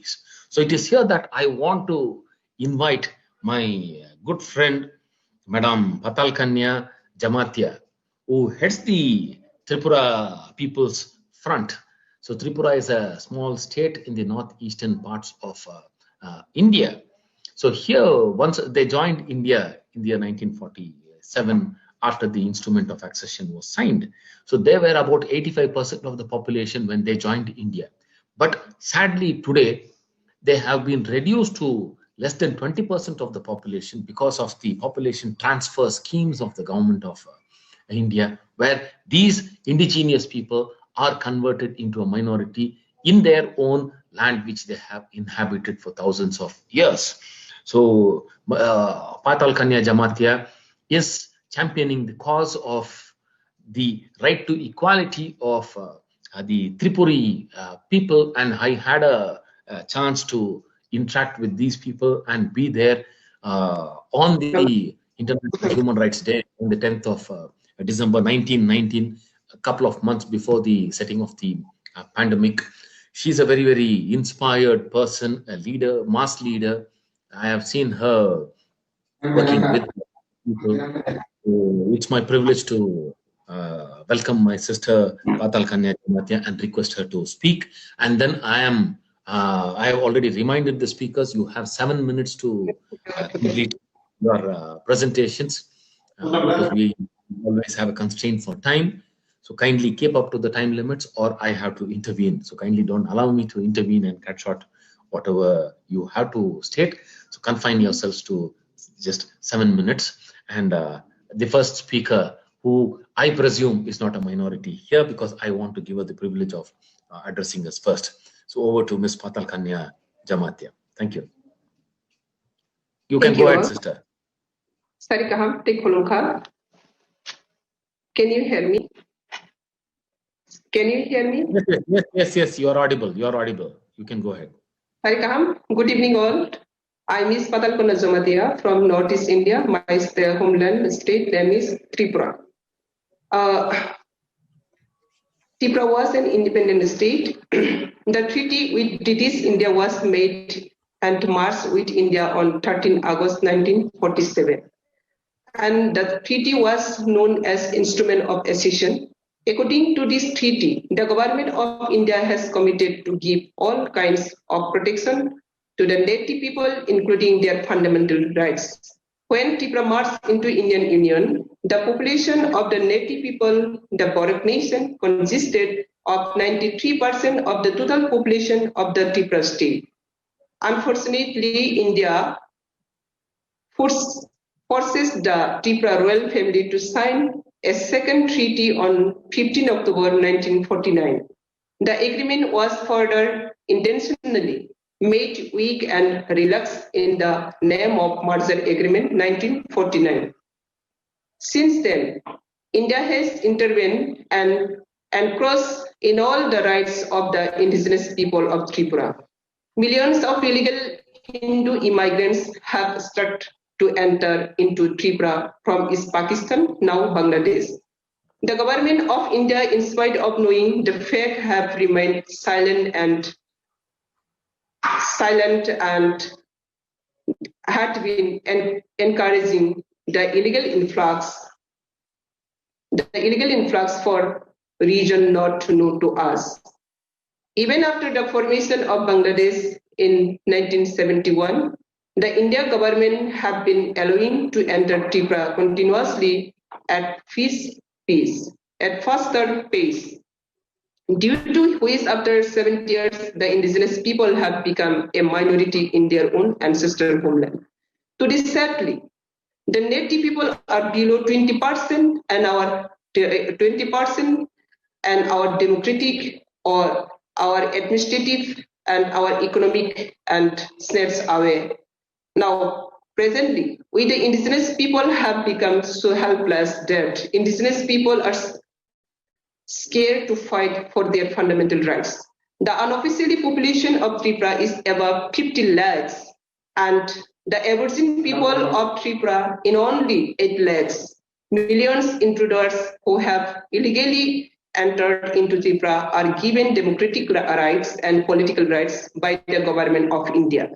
minorities. So it is here that I want to invite my good friend, Madam Patal Kanya Jamatia, who heads the Tripura People's Front. So Tripura is a small state in the northeastern parts of India. So here, once they joined India in the year 1947, after the instrument of accession was signed. So they were about 85% of the population when they joined India. But sadly today, they have been reduced to less than 20% of the population because of the population transfer schemes of the government of India, where these indigenous people are converted into a minority in their own land, which they have inhabited for thousands of years. So Patal Kanya Jamatia is championing the cause of the right to equality of the Tripuri people, and I had a chance to interact with these people and be there on the International Human Rights Day on the 10th of December 1919, a couple of months before the setting of the pandemic. She's a very, very inspired person, a leader, mass leader. I have seen her working with people. It's my privilege to welcome my sister Patal Kanya Jamatia and request her to speak. And then I have already reminded the speakers, you have 7 minutes to complete your presentations because we always have a constraint for time. So kindly keep up to the time limits or I have to intervene. So kindly don't allow me to intervene and cut short whatever you have to state. So confine yourselves to just 7 minutes. And the first speaker, who I presume is not a minority here, because I want to give her the privilege of addressing us first. So over to Ms. Patal Kanya Jamatia. Thank you. You can go ahead, sister. Can you hear me? Can you hear me? Yes, you are audible. You are audible. You can go ahead. Good evening all. I'm Ms. Patal Kanya Jamatia from Northeast India. My homeland state name is Tripura. Tripura was an independent state. The treaty with British India was made and marched with India on 13 August 1947. And the treaty was known as Instrument of Accession. According to this treaty, the government of India has committed to give all kinds of protection to the native people, including their fundamental rights. When Tripura marched into Indian Union, the population of the native people, the Borak nation, consisted of 93% of the total population of the Tripura state. Unfortunately, India forces the Tripura royal family to sign a second treaty on 15 October 1949. The agreement was further intentionally made weak and relaxed in the name of Merger Agreement 1949. Since then, India has intervened and encroached in all the rights of the indigenous people of Tripura. Millions of illegal Hindu immigrants have started to enter into Tripura from East Pakistan, now Bangladesh. The government of India, in spite of knowing the fact, have remained silent and had been encouraging the illegal influx for region not known to us. Even after the formation of Bangladesh in 1971, the India government have been allowing to enter Tripura continuously at faster pace, due to which after 7 years, the indigenous people have become a minority in their own ancestral homeland. To this sadly, the native people are below 20% and our 20% and our democratic or our administrative and our economic and snares away. Now, presently, we the indigenous people have become so helpless that indigenous people are scared to fight for their fundamental rights. The unofficially population of Tripura is above 50 lakhs, and the Aboriginal people of Tripura in only 8 lakhs. Millions intruders who have illegally entered into Tripura are given democratic rights and political rights by the government of India.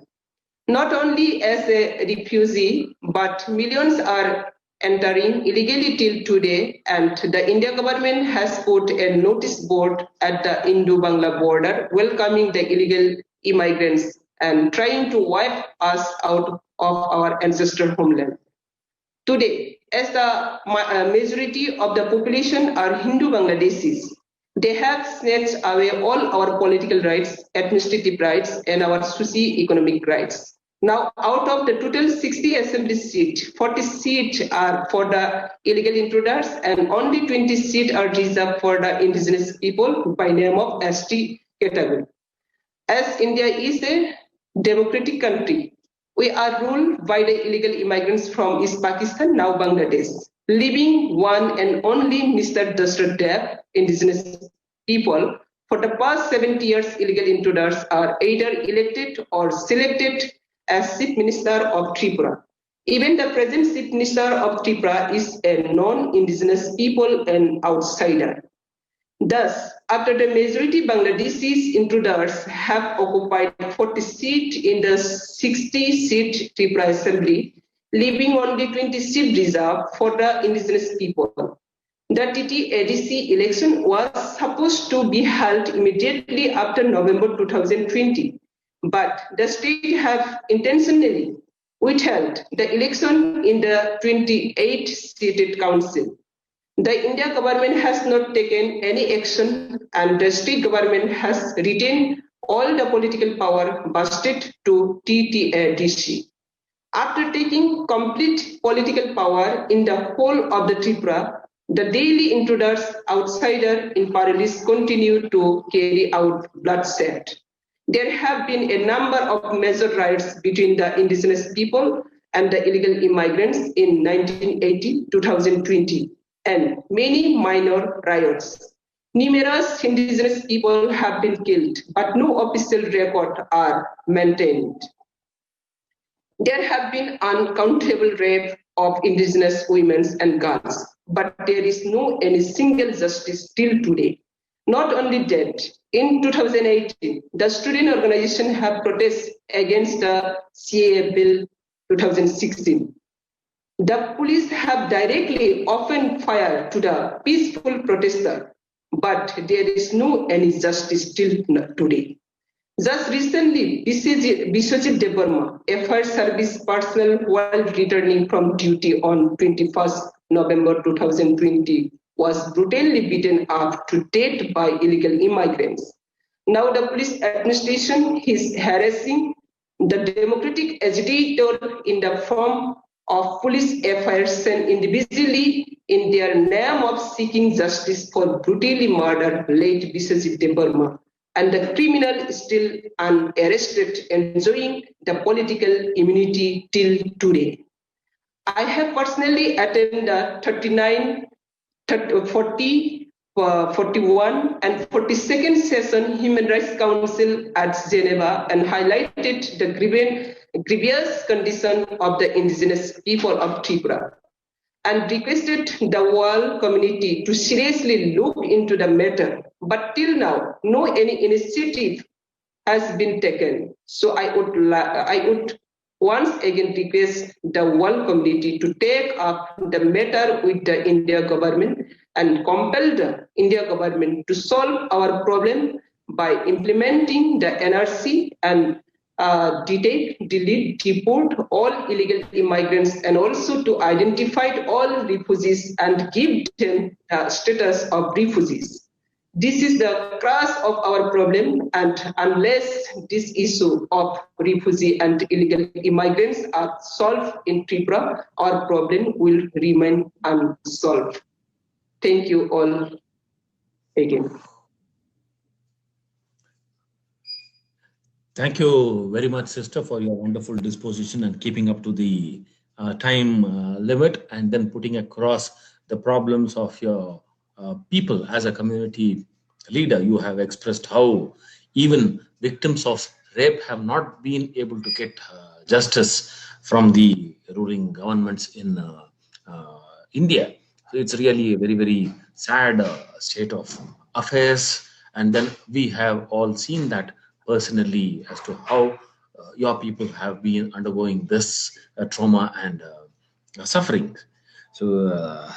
Not only as a refugee, but millions are entering illegally till today, and the India government has put a notice board at the Indo-Bangla border welcoming the illegal immigrants and trying to wipe us out of our ancestral homeland. Today, as the majority of the population are Hindu Bangladeshis, they have snatched away all our political rights, administrative rights, and our socio-economic rights. Now, out of the total 60 assembly seats, 40 seats are for the illegal intruders, and only 20 seats are reserved for the indigenous people by name of ST category. As India is a democratic country, we are ruled by the illegal immigrants from East Pakistan, now Bangladesh, leaving one and only Mr. Dashrath Dev, indigenous people. For the past 70 years, illegal intruders are either elected or selected as Chief Minister of Tripura. Even the present Chief Minister of Tripura is a non-indigenous people and outsider. Thus, after the majority Bangladeshis intruders have occupied 40 seats in the 60-seat Tripura Assembly, leaving only 20 seats reserved for the indigenous people. The TT-ADC election was supposed to be held immediately after November 2020, but the state have intentionally withheld the election in the 28-seated council. The India government has not taken any action, and the state government has retained all the political power vested to TT-ADC. After taking complete political power in the whole of the Tripura, the daily intruders, outsider in Paralis continue to carry out bloodshed. There have been a number of major riots between the indigenous people and the illegal immigrants in 1980, 2020, and many minor riots. Numerous indigenous people have been killed, but no official record are maintained. There have been uncountable rape of indigenous women and girls, but there is no any single justice till today. Not only that, in 2018, the student organization have protested against the CAA bill 2016. The police have directly opened fire to the peaceful protester, but there is no any justice till today. Just recently, Biswajit Devarma, a fire service personnel while returning from duty on 21st November 2020, was brutally beaten up to death by illegal immigrants. Now the police administration is harassing the democratic agitator in the form of police affairs sent individually in their name of seeking justice for brutally murdered late Biswajit Devarma. And the criminal is still unarrested, enjoying the political immunity till today. I have personally attended the 39, 40, 41 and 42nd session Human Rights Council at Geneva and highlighted the grievous condition of the indigenous people of Tripura and requested the world community to seriously look into the matter. But till now, no any initiative has been taken. So I would once again request the world community to take up the matter with the India government and compel the India government to solve our problem by implementing the NRC and detect, delete, deport all illegal immigrants and also to identify all refugees and give them status of refugees. This is the crux of our problem, and unless this issue of refugee and illegal immigrants are solved in Tripura, our problem will remain unsolved. Thank you all again. Thank you very much, sister, for your wonderful disposition and keeping up to the time limit and then putting across the problems of your people as a community leader. You have expressed how even victims of rape have not been able to get justice from the ruling governments in India. So it's really a very, very sad state of affairs. And then we have all seen that personally as to how your people have been undergoing this trauma and suffering. So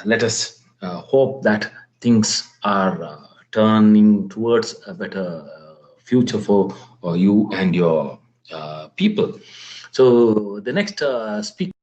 let us hope that things are turning towards a better future for you and your people. So the next speaker